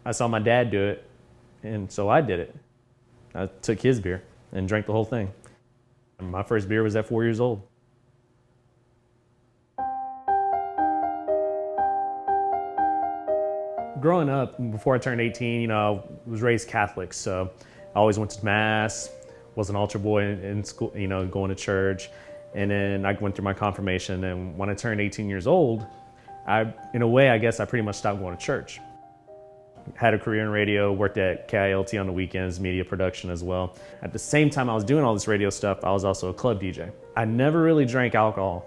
I saw my dad do it, and so I did it. I took his beer and drank the whole thing. My first beer was at 4 years old. Growing up, before I turned 18, I was raised Catholic, so I always went to Mass, was an altar boy in school, going to church. And then I went through my confirmation, and when I turned 18 years old, in a way, I guess I pretty much stopped going to church. Had a career in radio, worked at KILT on the weekends, media production as well. At the same time I was doing all this radio stuff, I was also a club DJ. I never really drank alcohol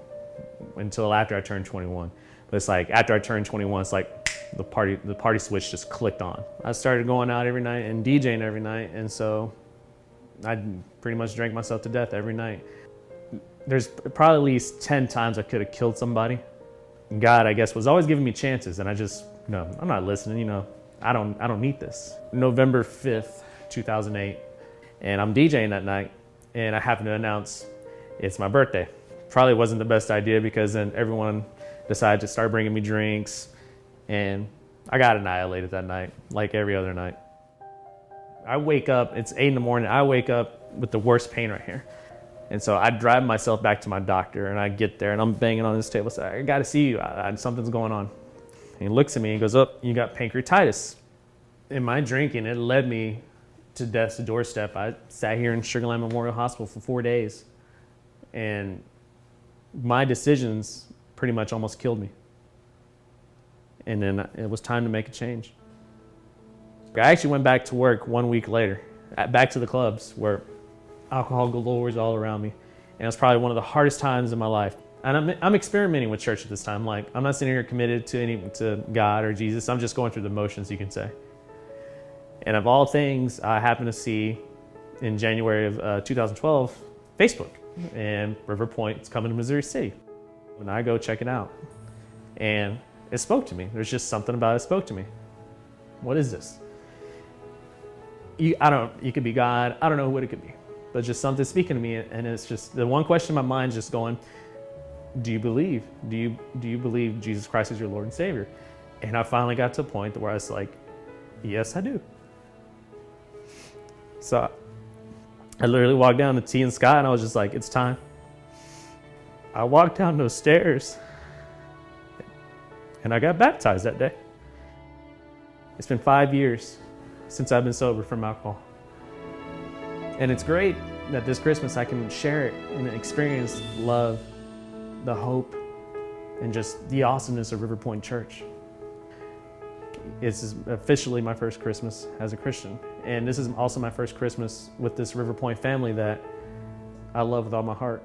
until after I turned 21. But it's like, after I turned 21, it's like the party switch just clicked on. I started going out every night and DJing every night, and so I pretty much drank myself to death every night. There's probably at least 10 times I could have killed somebody. God, I guess, was always giving me chances, and I just, no, I'm not listening, I don't need this. November 5th, 2008, and I'm DJing that night, and I happen to announce it's my birthday. Probably wasn't the best idea, because then everyone decided to start bringing me drinks, and I got annihilated that night, like every other night. I wake up, it's 8 in the morning, I wake up with the worst pain right here. And so I drive myself back to my doctor, and I get there, and I'm banging on this table, say, I gotta see you, something's going on. And he looks at me and goes, oh, you got pancreatitis. In my drinking, it led me to death's doorstep. I sat here in Sugar Land Memorial Hospital for 4 days, and my decisions pretty much almost killed me. And then it was time to make a change. I actually went back to work 1 week later, back to the clubs where alcohol galore was all around me. And it was probably one of the hardest times in my life. And I'm experimenting with church at this time. Like, I'm not sitting here committed to God or Jesus. I'm just going through the motions, you can say. And of all things, I happened to see in January of 2012, Facebook, and River Point is coming to Missouri City. And I go check it out. And it spoke to me. There's just something about it that spoke to me. What is this? You could be God. I don't know what it could be. But just something speaking to me, and it's just the one question in my mind just going, do you believe? Do you believe Jesus Christ is your Lord and Savior? And I finally got to a point where I was like, yes, I do. So I literally walked down the T and Sky, and I was just like, it's time. I walked down those stairs, and I got baptized that day. It's been 5 years since I've been sober from alcohol. And it's great that this Christmas I can share it and experience love, the hope, and just the awesomeness of River Point Church. It's officially my first Christmas as a Christian. And this is also my first Christmas with this River Point family that I love with all my heart.